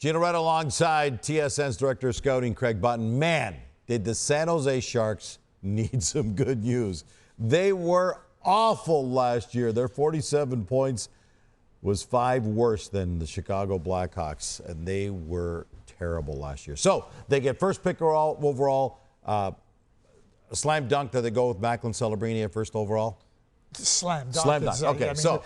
Gino Red alongside TSN's Director of Scouting, Craig Button. Man, did the San Jose Sharks need some good news. They were awful last year. Their 47 points was 5 worse than the Chicago Blackhawks, and they were terrible last year. So they get first pick overall. A slam dunk that they go with Macklin Celebrini at first overall? Slam dunk. Slam dunk. Okay, so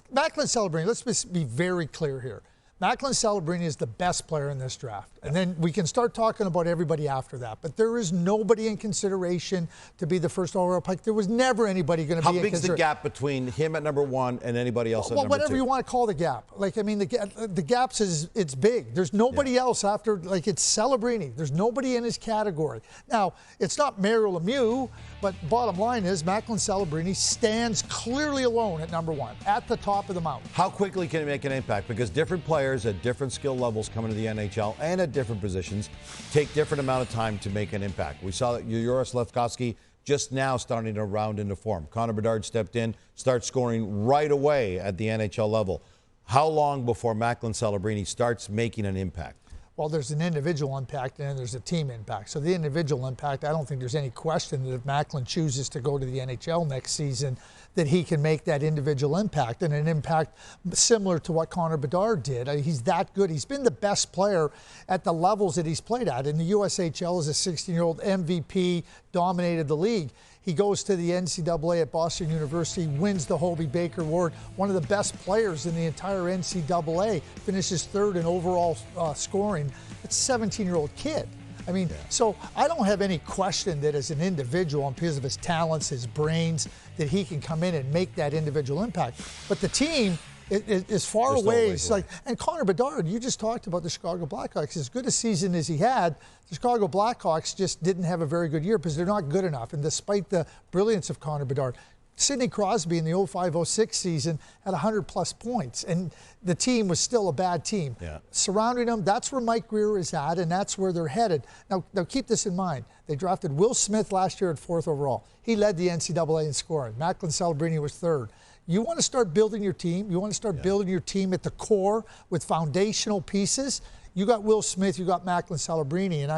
Macklin Celebrini, let's just be very clear here. Macklin Celebrini is the best player in this draft. And then we can start talking about everybody after that. But there is nobody in consideration to be the first overall pick. There was never anybody going to be in consideration. How big's the gap between him at number 1 and anybody else at number 2? Whatever you want to call the gap. Like, I mean, the gaps it's big. There's nobody else after, like, it's Celebrini. There's nobody in his category. Now, it's not Mario Lemieux, but bottom line is Macklin Celebrini stands clearly alone at number 1, at the top of the mountain. How quickly can he make an impact? Because different players at different skill levels coming to the NHL and at different positions take different amount of time to make an impact. We saw that Juraj Slafkovsky just now starting to round into form. Connor Bedard stepped in, starts scoring right away at the NHL level. How long before Macklin Celebrini starts making an impact? Well, there's an individual impact and then there's a team impact. So the individual impact, I don't think there's any question that if Macklin chooses to go to the NHL next season, that he can make that individual impact, and an impact similar to what Connor Bedard did. He's that good. He's been the best player at the levels that he's played at. In the USHL as a 16-year-old, MVP, dominated the league. He goes to the NCAA at Boston University, wins the Hobey Baker Award, one of the best players in the entire NCAA, finishes 3rd in overall scoring. It's a 17-year-old kid. I mean, so I don't have any question that as an individual, and because of his talents, his brains, that he can come in and make that individual impact. But the team is far away. It's like, and Connor Bedard, you just talked about the Chicago Blackhawks. As good a season as he had, the Chicago Blackhawks just didn't have a very good year because they're not good enough. And despite the brilliance of Connor Bedard, Sidney Crosby in the 05-06 season had 100-plus points, and the team was still a bad team. Yeah. Surrounding them, that's where Mike Greer is at, and that's where they're headed. Now keep this in mind. They drafted Will Smith last year at 4th overall. He led the NCAA in scoring. Macklin Celebrini was 3rd. You want to start building your team. You want to start building your team at the core with foundational pieces. You got Will Smith. You got Macklin Celebrini. And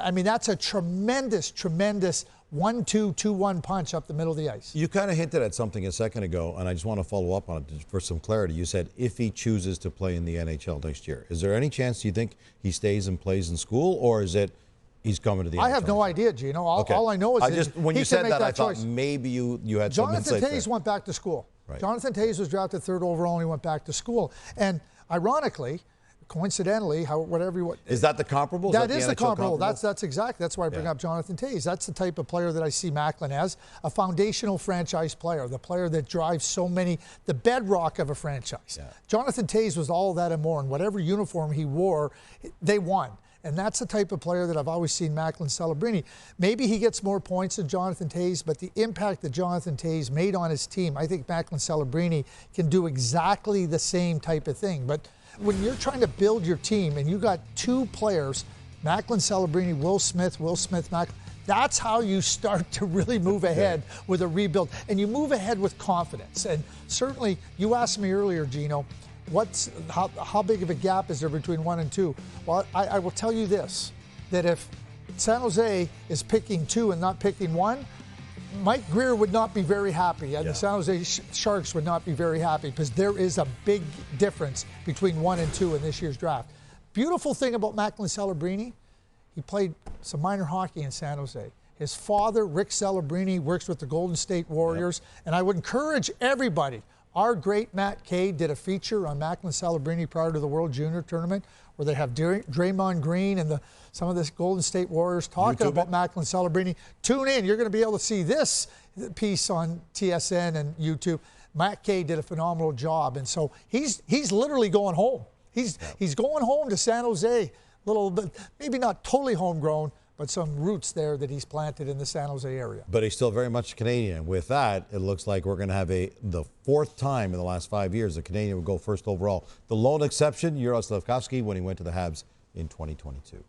I mean, that's a tremendous 1-2, 2-1 punch up the middle of the ice. You kind of hinted at something a second ago, and I just want to follow up on it for some clarity. You said if he chooses to play in the NHL next year. Is there any chance you think he stays and plays in school, or is it he's coming to the NHL? I have no idea, Gino. All I know is when you said that, I thought choice. Maybe you had some insight there. Jonathan Toews went back to school. Right. Jonathan Toews was drafted 3rd overall and he went back to school. And ironically, coincidentally, is that the comparable? That is the comparable. That's exactly. That's why I bring up Jonathan Toews. That's the type of player that I see Macklin as, a foundational franchise player, the player that drives so many, the bedrock of a franchise. Yeah. Jonathan Toews was all that and more, and whatever uniform he wore, they won. And that's the type of player that I've always seen Macklin Celebrini. Maybe he gets more points than Jonathan Toews, but the impact that Jonathan Toews made on his team, I think Macklin Celebrini can do exactly the same type of thing. But when you're trying to build your team and you got 2 players, Macklin Celebrini, Will Smith, Macklin, that's how you start to really move ahead with a rebuild. And you move ahead with confidence. And certainly, you asked me earlier, Gino, how big of a gap is there between 1 and 2? Well, I will tell you this, that if San Jose is picking 2 and not picking 1, Mike Greer would not be very happy, and the San Jose Sharks would not be very happy, because there is a big difference between 1 and 2 in this year's draft. Beautiful thing about Macklin Celebrini, he played some minor hockey in San Jose. His father, Rick Celebrini, works with the Golden State Warriors, and I would encourage everybody. Our great Matt Cade did a feature on Macklin Celebrini prior to the World Junior Tournament, where they have Draymond Green and some of the Golden State Warriors talking about Macklin Celebrini. Tune in. You're going to be able to see this piece on TSN and YouTube. Matt Cade did a phenomenal job, and so he's literally going home. He's going home to San Jose, a little bit, maybe not totally homegrown, but some roots there that he's planted in the San Jose area. But he's still very much Canadian. With that, it looks like we're going to have the 4th time in the last 5 years the Canadian would go 1st overall. The lone exception, Juraj Slafkovsky, when he went to the Habs in 2022.